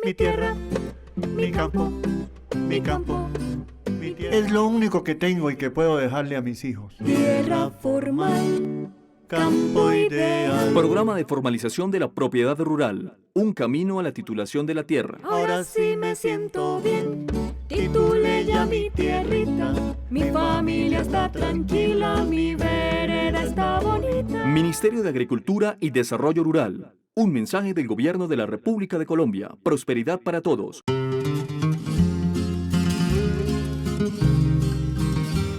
mi tierra, mi campo, mi campo, mi tierra. Es lo único que tengo y que puedo dejarle a mis hijos. Tierra formal, Campo ideal. Programa de formalización de la propiedad rural. Un camino a la titulación de la tierra. ahora sí me siento bien. Titulé ya mi tierrita, mi familia está tranquila, mi vereda está bonita. Ministerio de Agricultura y Desarrollo Rural. Un mensaje del Gobierno de la República de Colombia. Prosperidad para todos.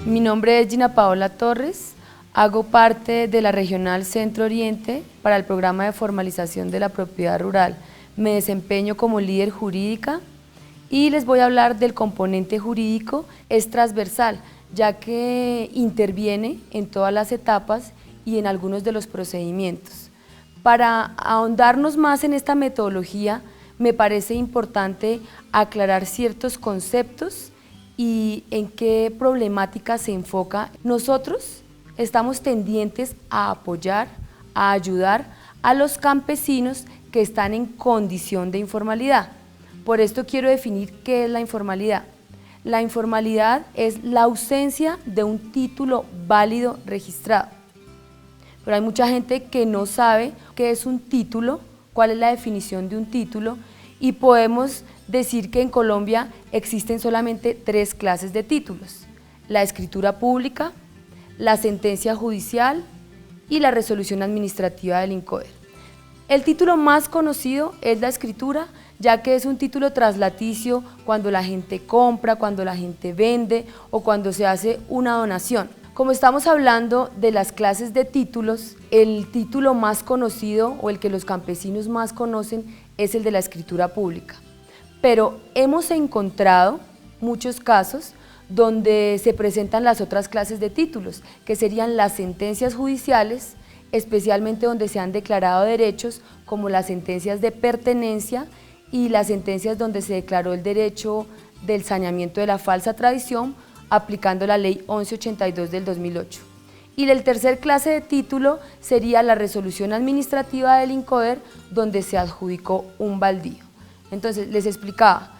Mi nombre es Gina Paola Torres, hago parte de la Regional Centro Oriente para el programa de formalización de la propiedad rural. Me desempeño como líder jurídica y les voy a hablar del componente jurídico. Es transversal, ya que interviene en todas las etapas y en algunos de los procedimientos. Para ahondarnos más en esta metodología, me parece importante aclarar ciertos conceptos y en qué problemática se enfoca. Nosotros estamos tendientes a apoyar, a ayudar a los campesinos que están en condición de informalidad. Por esto quiero definir qué es la informalidad. La informalidad es la ausencia de un título válido registrado. Pero hay mucha gente que no sabe qué es un título, cuál es la definición de un título, y podemos decir que en Colombia existen solamente 3 clases de títulos: la escritura pública, la sentencia judicial y la resolución administrativa del INCODER. El título más conocido es la escritura, ya que es un título traslaticio cuando la gente compra, cuando la gente vende o cuando se hace una donación. Como estamos hablando de las clases de títulos, el título más conocido o el que los campesinos más conocen es el de la escritura pública. Pero hemos encontrado muchos casos donde se presentan las otras clases de títulos, que serían las sentencias judiciales, especialmente donde se han declarado derechos, como las sentencias de pertenencia y las sentencias donde se declaró el derecho del saneamiento de la falsa tradición, aplicando la ley 1182 del 2008. Y el tercer clase de título sería la resolución administrativa del INCODER, donde se adjudicó un baldío. Entonces, les explicaba,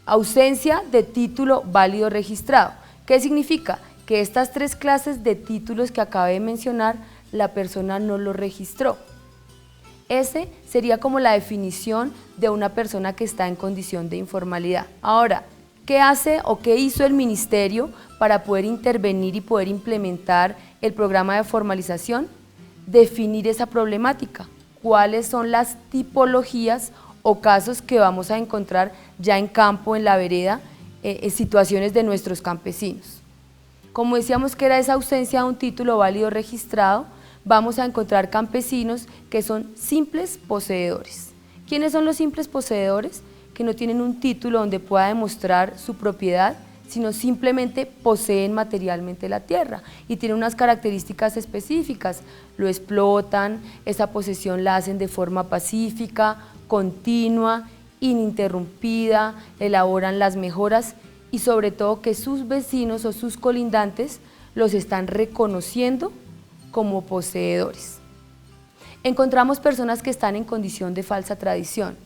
ausencia de título válido registrado. ¿Qué significa? Que estas 3 clases de títulos que acabé de mencionar, la persona no lo registró. Ese sería como la definición de una persona que está en condición de informalidad. Ahora, ¿qué hace o qué hizo el ministerio para poder intervenir y poder implementar el programa de formalización? Definir esa problemática. ¿Cuáles son las tipologías o casos que vamos a encontrar ya en campo, en la vereda, en situaciones de nuestros campesinos? Como decíamos que era esa ausencia de un título válido registrado, vamos a encontrar campesinos que son simples poseedores. ¿Quiénes son los simples poseedores? Que no tienen un título donde pueda demostrar su propiedad, sino simplemente poseen materialmente la tierra y tienen unas características específicas, lo explotan, esa posesión la hacen de forma pacífica, continua, ininterrumpida, elaboran las mejoras y sobre todo que sus vecinos o sus colindantes los están reconociendo como poseedores. Encontramos personas que están en condición de falsa tradición.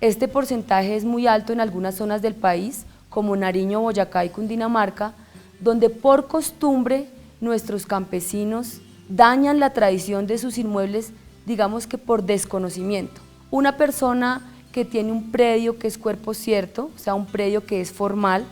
Este porcentaje es muy alto en algunas zonas del país, como Nariño, Boyacá y Cundinamarca, donde por costumbre nuestros campesinos dañan la tradición de sus inmuebles, digamos que por desconocimiento. Una persona que tiene un predio que es cuerpo cierto, o sea, un predio que es formal,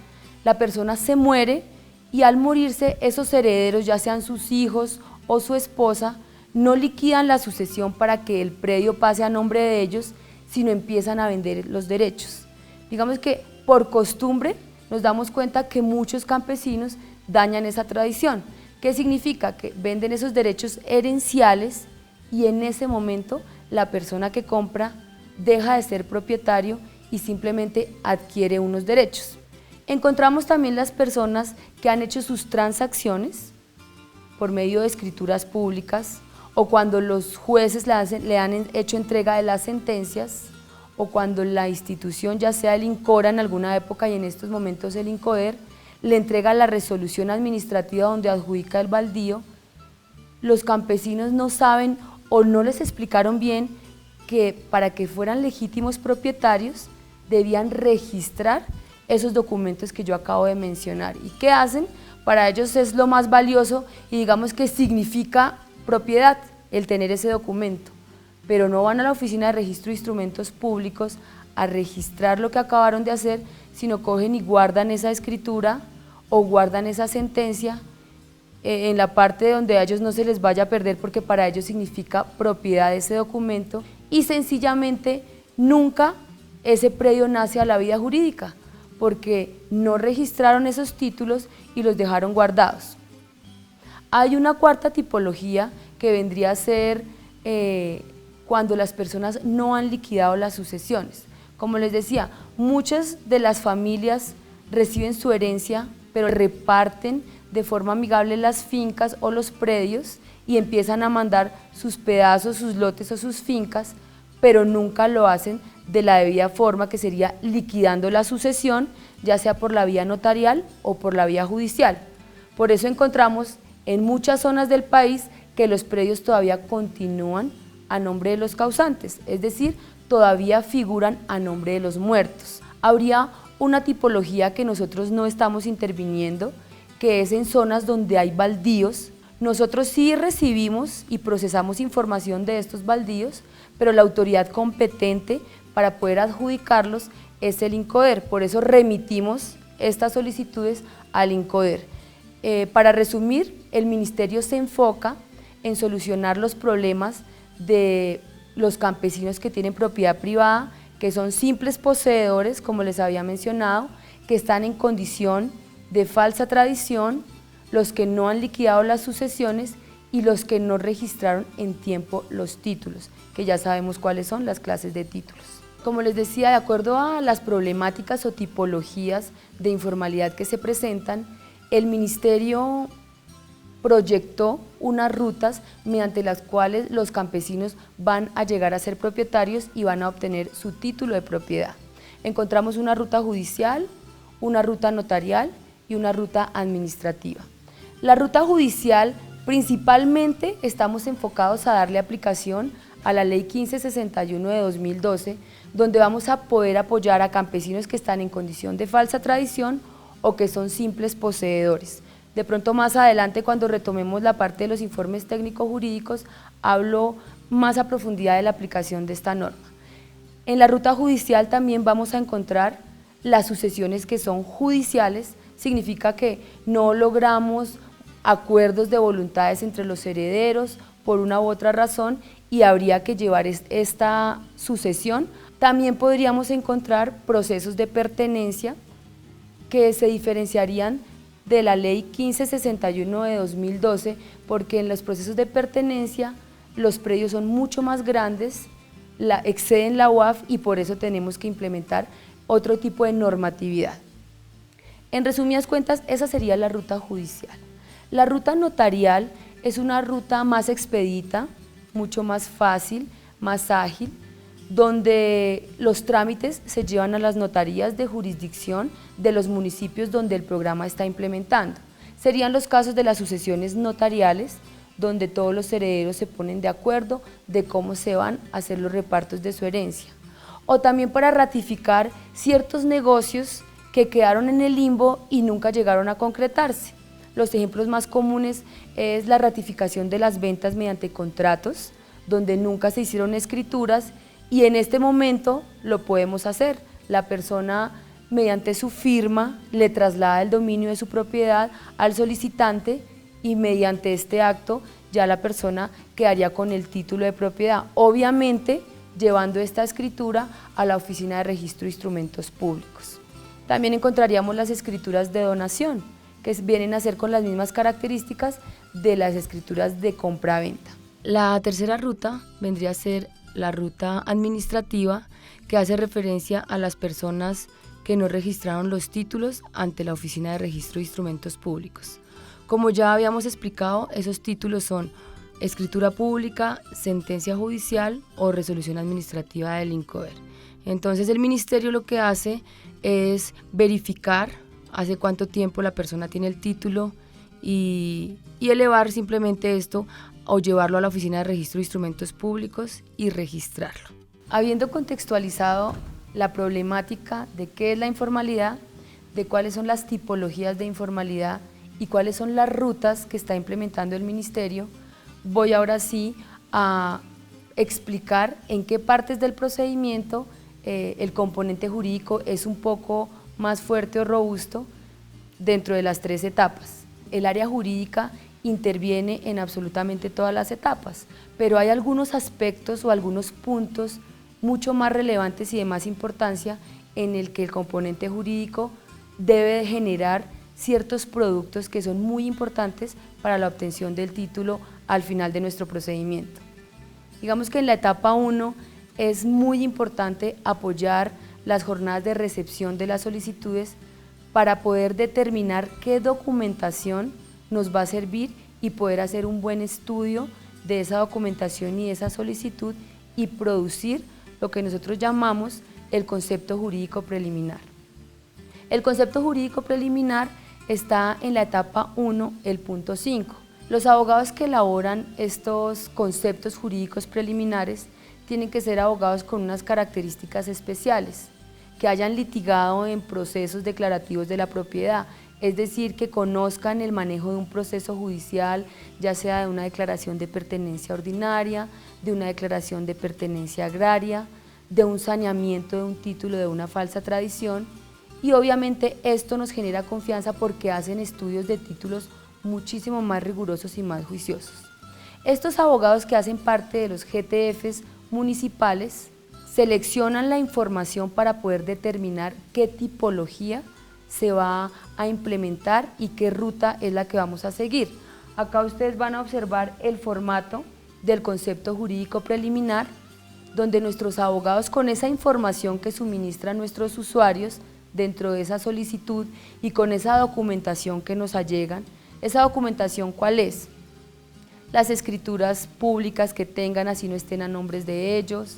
la persona se muere y al morirse esos herederos, ya sean sus hijos o su esposa, no liquidan la sucesión para que el predio pase a nombre de ellos, sino empiezan a vender los derechos. Digamos que por costumbre nos damos cuenta que muchos campesinos dañan esa tradición. ¿Qué significa? Que venden esos derechos herenciales y en ese momento la persona que compra deja de ser propietario y simplemente adquiere unos derechos. Encontramos también las personas que han hecho sus transacciones por medio de escrituras públicas o cuando los jueces le han hecho entrega de las sentencias o cuando la institución, ya sea el INCORA en alguna época y en estos momentos el INCODER, le entrega la resolución administrativa donde adjudica el baldío. Los campesinos no saben o no les explicaron bien que para que fueran legítimos propietarios debían registrar esos documentos que yo acabo de mencionar. ¿Y qué hacen? Para ellos es lo más valioso y digamos que significa propiedad el tener ese documento, pero no van a la Oficina de Registro de Instrumentos Públicos a registrar lo que acabaron de hacer, sino cogen y guardan esa escritura o guardan esa sentencia en la parte donde a ellos no se les vaya a perder, porque para ellos significa propiedad de ese documento, y sencillamente nunca ese predio nace a la vida jurídica, porque no registraron esos títulos y los dejaron guardados. Hay una cuarta tipología que vendría a ser cuando las personas no han liquidado las sucesiones. Como les decía, muchas de las familias reciben su herencia, pero reparten de forma amigable las fincas o los predios y empiezan a mandar sus pedazos, sus lotes o sus fincas, pero nunca lo hacen de la debida forma, que sería liquidando la sucesión, ya sea por la vía notarial o por la vía judicial. Por eso encontramos en muchas zonas del país que los predios todavía continúan a nombre de los causantes, es decir, todavía figuran a nombre de los muertos. Habría una tipología que nosotros no estamos interviniendo, que es en zonas donde hay baldíos. Nosotros sí recibimos y procesamos información de estos baldíos, pero la autoridad competente para poder adjudicarlos es el INCODER, por eso remitimos estas solicitudes al INCODER. Para resumir, el Ministerio se enfoca en solucionar los problemas de los campesinos que tienen propiedad privada, que son simples poseedores, como les había mencionado, que están en condición de falsa tradición, los que no han liquidado las sucesiones y los que no registraron en tiempo los títulos, que ya sabemos cuáles son las clases de títulos. Como les decía, de acuerdo a las problemáticas o tipologías de informalidad que se presentan, el Ministerio proyectó unas rutas mediante las cuales los campesinos van a llegar a ser propietarios y van a obtener su título de propiedad. Encontramos una ruta judicial, una ruta notarial y una ruta administrativa. La ruta judicial, principalmente estamos enfocados a darle aplicación a la Ley 1561 de 2012, donde vamos a poder apoyar a campesinos que están en condición de falsa tradición o que son simples poseedores. De pronto más adelante, cuando retomemos la parte de los informes técnico-jurídicos, hablo más a profundidad de la aplicación de esta norma. En la ruta judicial también vamos a encontrar las sucesiones que son judiciales, significa que no logramos acuerdos de voluntades entre los herederos por una u otra razón y habría que llevar esta sucesión. También podríamos encontrar procesos de pertenencia que se diferenciarían de la Ley 1561 de 2012, porque en los procesos de pertenencia los predios son mucho más grandes, exceden la UAF y por eso tenemos que implementar otro tipo de normatividad. En resumidas cuentas, esa sería la ruta judicial. La ruta notarial es una ruta más expedita, mucho más fácil, más ágil, donde los trámites se llevan a las notarías de jurisdicción de los municipios donde el programa está implementando. Serían los casos de las sucesiones notariales, donde todos los herederos se ponen de acuerdo de cómo se van a hacer los repartos de su herencia. O también para ratificar ciertos negocios que quedaron en el limbo y nunca llegaron a concretarse. Los ejemplos más comunes es la ratificación de las ventas mediante contratos, donde nunca se hicieron escrituras, y en este momento lo podemos hacer. La persona, mediante su firma, le traslada el dominio de su propiedad al solicitante y mediante este acto ya la persona quedaría con el título de propiedad, obviamente llevando esta escritura a la Oficina de Registro de Instrumentos Públicos. También encontraríamos las escrituras de donación, que vienen a ser con las mismas características de las escrituras de compra-venta. La tercera ruta vendría a ser la ruta administrativa, que hace referencia a las personas que no registraron los títulos ante la Oficina de Registro de Instrumentos Públicos. Como ya habíamos explicado, esos títulos son escritura pública, sentencia judicial o resolución administrativa del INCODER. Entonces el ministerio lo que hace es verificar hace cuánto tiempo la persona tiene el título y elevar simplemente esto o llevarlo a la Oficina de Registro de Instrumentos Públicos y registrarlo. Habiendo contextualizado la problemática de qué es la informalidad, de cuáles son las tipologías de informalidad y cuáles son las rutas que está implementando el Ministerio, voy ahora sí a explicar en qué partes del procedimiento el componente jurídico es un poco más fuerte o robusto dentro de las 3 etapas. El área jurídica interviene en absolutamente todas las etapas, pero hay algunos aspectos o algunos puntos mucho más relevantes y de más importancia en el que el componente jurídico debe de generar ciertos productos que son muy importantes para la obtención del título al final de nuestro procedimiento. Digamos que en la etapa 1 es muy importante apoyar las jornadas de recepción de las solicitudes para poder determinar qué documentación nos va a servir y poder hacer un buen estudio de esa documentación y de esa solicitud y producir lo que nosotros llamamos el concepto jurídico preliminar. El concepto jurídico preliminar está en la etapa 1, el punto 5. Los abogados que elaboran estos conceptos jurídicos preliminares tienen que ser abogados con unas características especiales, que hayan litigado en procesos declarativos de la propiedad, es decir, que conozcan el manejo de un proceso judicial, ya sea de una declaración de pertenencia ordinaria, de una declaración de pertenencia agraria, de un saneamiento de un título de una falsa tradición, y obviamente esto nos genera confianza porque hacen estudios de títulos muchísimo más rigurosos y más juiciosos. Estos abogados que hacen parte de los GTFs municipales seleccionan la información para poder determinar qué tipología se va a implementar y qué ruta es la que vamos a seguir. Acá ustedes van a observar el formato del concepto jurídico preliminar, donde nuestros abogados, con esa información que suministran nuestros usuarios dentro de esa solicitud y con esa documentación que nos allegan, ¿esa documentación cuál es? Las escrituras públicas que tengan, así no estén a nombres de ellos,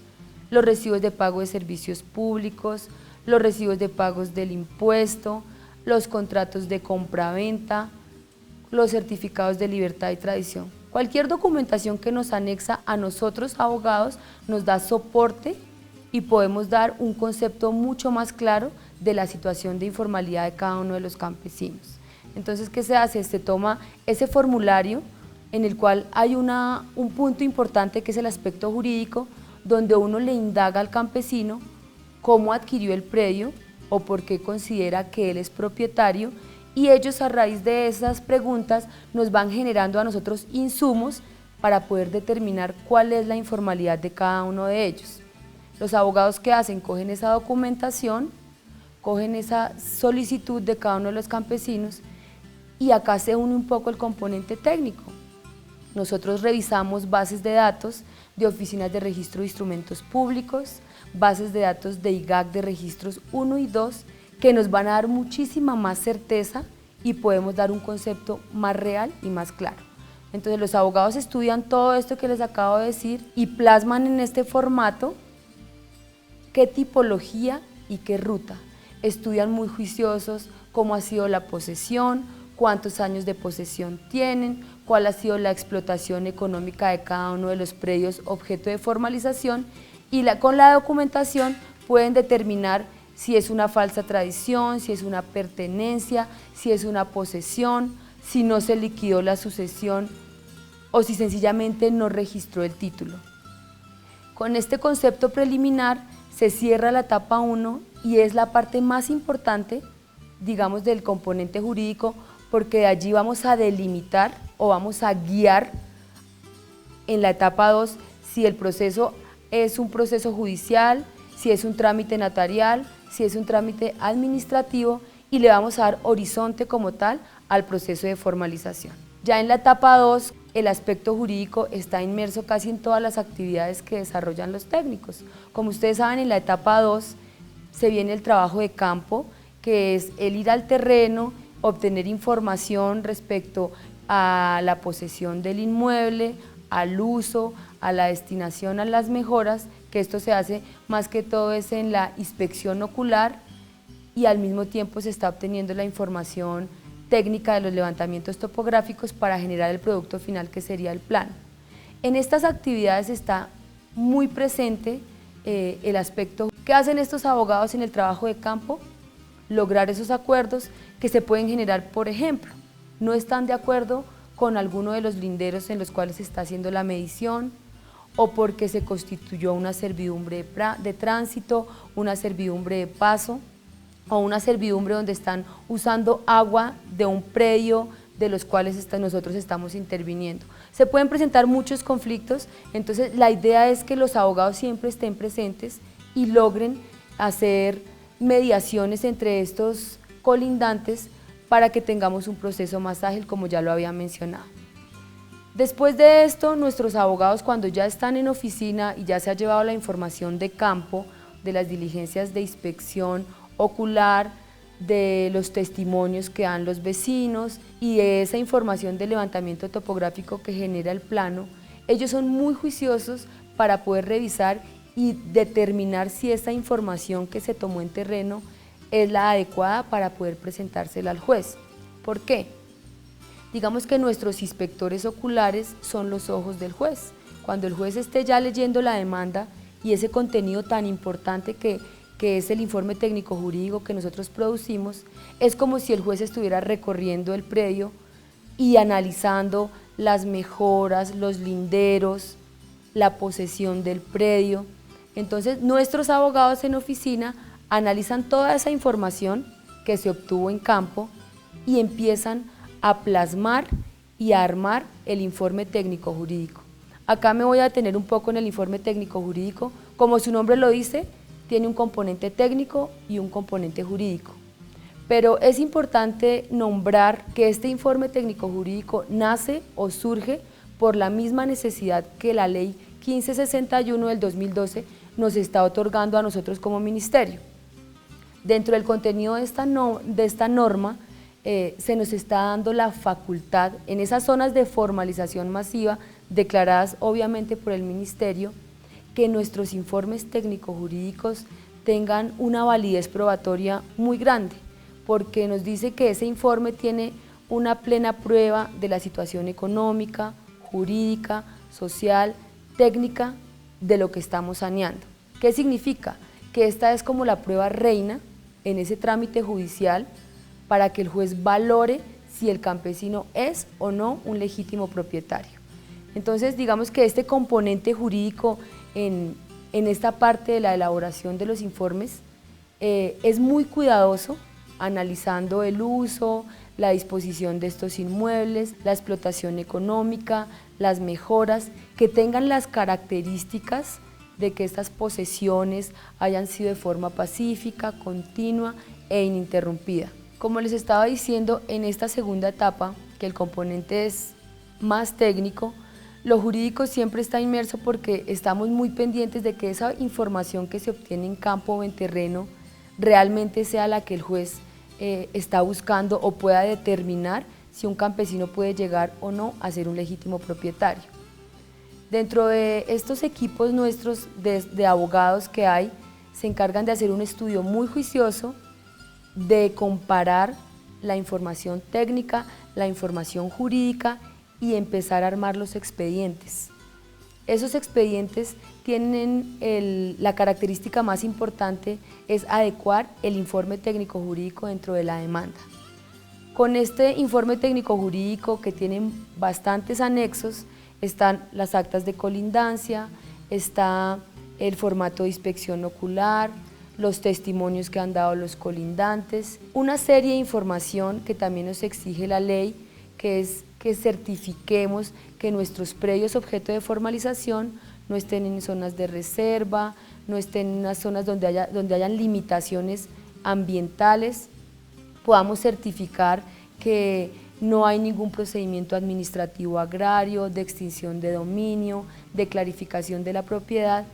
los recibos de pago de servicios públicos, los recibos de pagos del impuesto, los contratos de compra-venta, los certificados de libertad y tradición. Cualquier documentación que nos anexa a nosotros abogados nos da soporte y podemos dar un concepto mucho más claro de la situación de informalidad de cada uno de los campesinos. Entonces, ¿qué se hace? Se toma ese formulario en el cual hay un punto importante que es el aspecto jurídico, donde uno le indaga al campesino cómo adquirió el predio o por qué considera que él es propietario, y ellos a raíz de esas preguntas nos van generando a nosotros insumos para poder determinar cuál es la informalidad de cada uno de ellos. Los abogados que hacen, cogen esa documentación, cogen esa solicitud de cada uno de los campesinos y acá se une un poco el componente técnico. Nosotros revisamos bases de datos de oficinas de registro de instrumentos públicos, bases de datos de IGAC de registros 1 y 2, que nos van a dar muchísima más certeza y podemos dar un concepto más real y más claro. Entonces los abogados estudian todo esto que les acabo de decir y plasman en este formato qué tipología y qué ruta. Estudian muy juiciosos cómo ha sido la posesión, cuántos años de posesión tienen, cuál ha sido la explotación económica de cada uno de los predios objeto de formalización, y con la documentación pueden determinar si es una falsa tradición, si es una pertenencia, si es una posesión, si no se liquidó la sucesión o si sencillamente no registró el título. Con este concepto preliminar se cierra la etapa 1 y es la parte más importante, digamos, del componente jurídico, porque de allí vamos a delimitar o vamos a guiar en la etapa 2 si el proceso es un proceso judicial, si es un trámite notarial, si es un trámite administrativo, y le vamos a dar horizonte como tal al proceso de formalización. Ya en la etapa 2, el aspecto jurídico está inmerso casi en todas las actividades que desarrollan los técnicos. Como ustedes saben, en la etapa 2 se viene el trabajo de campo, que es el ir al terreno, obtener información respecto a la posesión del inmueble, al uso, a la destinación, a las mejoras, que esto se hace más que todo es en la inspección ocular, y al mismo tiempo se está obteniendo la información técnica de los levantamientos topográficos para generar el producto final que sería el plano. En estas actividades está muy presente el aspecto. ¿Qué hacen estos abogados en el trabajo de campo? Lograr esos acuerdos que se pueden generar, por ejemplo, no están de acuerdo con alguno de los linderos en los cuales se está haciendo la medición, o porque se constituyó una servidumbre de tránsito, una servidumbre de paso, o una servidumbre donde están usando agua de un predio de los cuales nosotros estamos interviniendo. Se pueden presentar muchos conflictos, entonces la idea es que los abogados siempre estén presentes y logren hacer mediaciones entre estos colindantes para que tengamos un proceso más ágil, como ya lo había mencionado. Después de esto, nuestros abogados, cuando ya están en oficina y ya se ha llevado la información de campo, de las diligencias de inspección ocular, de los testimonios que dan los vecinos y de esa información de levantamiento topográfico que genera el plano, ellos son muy juiciosos para poder revisar y determinar si esa información que se tomó en terreno es la adecuada para poder presentársela al juez. ¿Por qué? Digamos que nuestros inspectores oculares son los ojos del juez. Cuando el juez esté ya leyendo la demanda y ese contenido tan importante que es el informe técnico jurídico que nosotros producimos, es como si el juez estuviera recorriendo el predio y analizando las mejoras, los linderos, la posesión del predio. Entonces, nuestros abogados en oficina analizan toda esa información que se obtuvo en campo y empiezan a plasmar y a armar el informe técnico jurídico. Acá me voy a detener un poco en el informe técnico jurídico. Como su nombre lo dice, tiene un componente técnico y un componente jurídico. Pero es importante nombrar que este informe técnico jurídico nace o surge por la misma necesidad que la ley 1561 del 2012 nos está otorgando a nosotros como ministerio. Dentro del contenido de esta norma se nos está dando la facultad en esas zonas de formalización masiva declaradas obviamente por el ministerio, que nuestros informes técnico-jurídicos tengan una validez probatoria muy grande, porque nos dice que ese informe tiene una plena prueba de la situación económica, jurídica, social, técnica de lo que estamos saneando. ¿Qué significa? Que esta es como la prueba reina en ese trámite judicial para que el juez valore si el campesino es o no un legítimo propietario. Entonces, digamos que este componente jurídico en esta parte de la elaboración de los informes es muy cuidadoso, analizando el uso, la disposición de estos inmuebles, la explotación económica, las mejoras, que tengan las características de que estas posesiones hayan sido de forma pacífica, continua e ininterrumpida. Como les estaba diciendo, en esta segunda etapa, que el componente es más técnico, lo jurídico siempre está inmerso porque estamos muy pendientes de que esa información que se obtiene en campo o en terreno realmente sea la que el juez está buscando o pueda determinar si un campesino puede llegar o no a ser un legítimo propietario. Dentro de estos equipos nuestros de abogados que hay, se encargan de hacer un estudio muy juicioso, de comparar la información técnica, la información jurídica y empezar a armar los expedientes. Esos expedientes tienen la característica más importante, es adecuar el informe técnico jurídico dentro de la demanda. Con este informe técnico jurídico, que tiene bastantes anexos, están las actas de colindancia, está el formato de inspección ocular, los testimonios que han dado los colindantes, una serie de información que también nos exige la ley, que es que certifiquemos que nuestros predios objeto de formalización no estén en zonas de reserva, no estén en unas zonas donde hayan limitaciones ambientales, podamos certificar que no hay ningún procedimiento administrativo agrario, de extinción de dominio, de clarificación de la propiedad.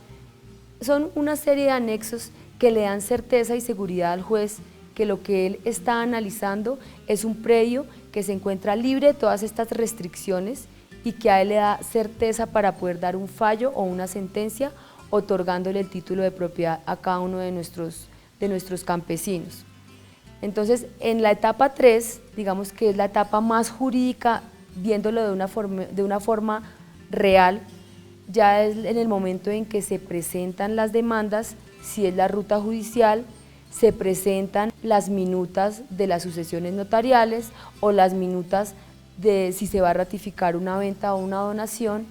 Son una serie de anexos que le dan certeza y seguridad al juez que lo que él está analizando es un predio que se encuentra libre de todas estas restricciones y que a él le da certeza para poder dar un fallo o una sentencia otorgándole el título de propiedad a cada uno de nuestros campesinos. Entonces, en la etapa 3, digamos que es la etapa más jurídica, viéndolo de una forma real, ya es en el momento en que se presentan las demandas, si es la ruta judicial, se presentan las minutas de las sucesiones notariales o las minutas de si se va a ratificar una venta o una donación,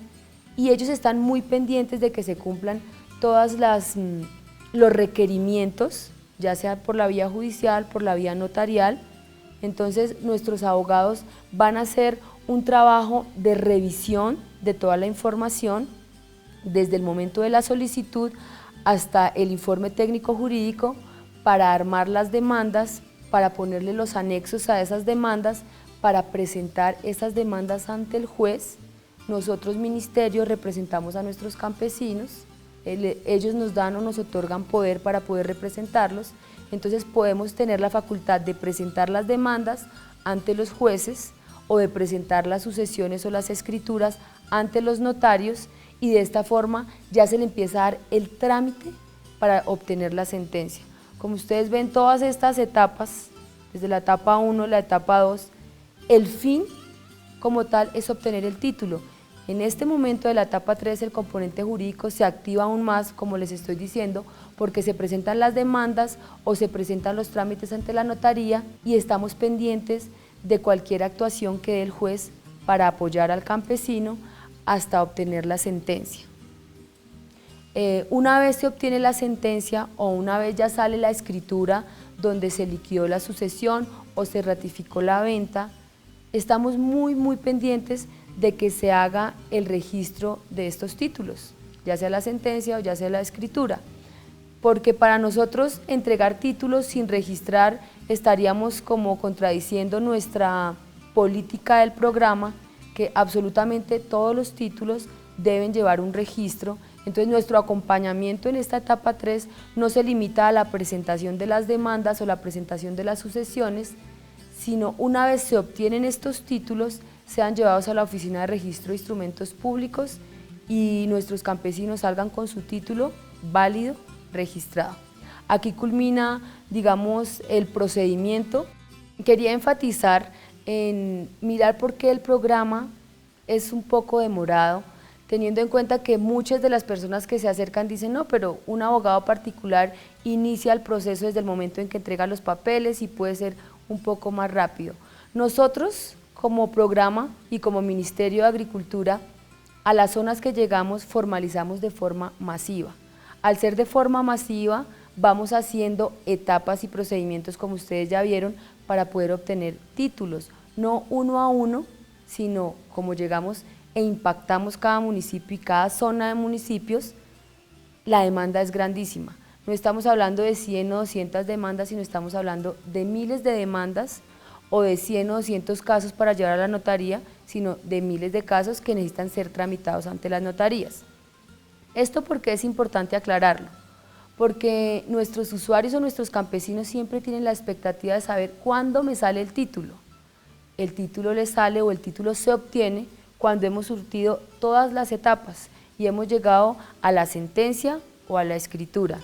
y ellos están muy pendientes de que se cumplan todos los requerimientos, ya sea por la vía judicial, por la vía notarial. Entonces nuestros abogados van a hacer un trabajo de revisión de toda la información, desde el momento de la solicitud hasta el informe técnico jurídico, para armar las demandas, para ponerle los anexos a esas demandas, para presentar esas demandas ante el juez. Nosotros, ministerio, representamos a nuestros campesinos, ellos nos dan o nos otorgan poder para poder representarlos, entonces podemos tener la facultad de presentar las demandas ante los jueces o de presentar las sucesiones o las escrituras ante los notarios, y de esta forma ya se le empieza a dar el trámite para obtener la sentencia. Como ustedes ven, todas estas etapas, desde la etapa 1, la etapa 2, el fin como tal es obtener el título. En este momento de la etapa 3 el componente jurídico se activa aún más, como les estoy diciendo, porque se presentan las demandas o se presentan los trámites ante la notaría y estamos pendientes de cualquier actuación que dé el juez para apoyar al campesino hasta obtener la sentencia. Una vez se obtiene la sentencia o una vez ya sale la escritura donde se liquidó la sucesión o se ratificó la venta, estamos muy pendientes de que se haga el registro de estos títulos, ya sea la sentencia o ya sea la escritura, porque para nosotros entregar títulos sin registrar estaríamos como contradiciendo nuestra política del programa, que absolutamente todos los títulos deben llevar un registro. Entonces nuestro acompañamiento en esta etapa 3 no se limita a la presentación de las demandas o la presentación de las sucesiones, sino una vez se obtienen estos títulos, sean llevados a la Oficina de Registro de Instrumentos Públicos y nuestros campesinos salgan con su título válido, registrado. Aquí culmina, digamos, el procedimiento. Quería enfatizar en mirar por qué el programa es un poco demorado, teniendo en cuenta que muchas de las personas que se acercan dicen, no, pero un abogado particular inicia el proceso desde el momento en que entrega los papeles y puede ser un poco más rápido. Nosotros, como programa y como Ministerio de Agricultura, a las zonas que llegamos formalizamos de forma masiva. Al ser de forma masiva, vamos haciendo etapas y procedimientos, como ustedes ya vieron, para poder obtener títulos, no uno a uno, sino como llegamos e impactamos cada municipio y cada zona de municipios, la demanda es grandísima. No estamos hablando de 100 o 200 demandas, sino estamos hablando de miles de demandas o de 100 o 200 casos para llevar a la notaría, sino de miles de casos que necesitan ser tramitados ante las notarías. Esto porque es importante aclararlo, porque nuestros usuarios o nuestros campesinos siempre tienen la expectativa de saber cuándo me sale el título. El título les sale o el título se obtiene cuando hemos surtido todas las etapas y hemos llegado a la sentencia o a la escritura.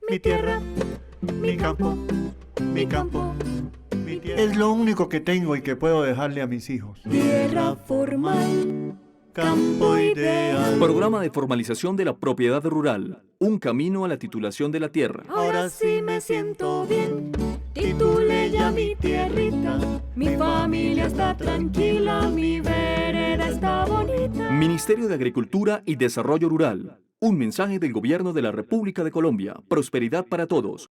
Mi tierra, mi campo, mi campo, mi tierra. Es lo único que tengo y que puedo dejarle a mis hijos. Tierra formal, Campo ideal. Programa de formalización de la propiedad rural. Un camino a la titulación de la tierra. ahora sí me siento bien. Titulé ya mi tierrita, mi familia está tranquila, mi vereda está bonita. Ministerio de Agricultura y Desarrollo Rural. Un mensaje del Gobierno de la República de Colombia. Prosperidad para todos.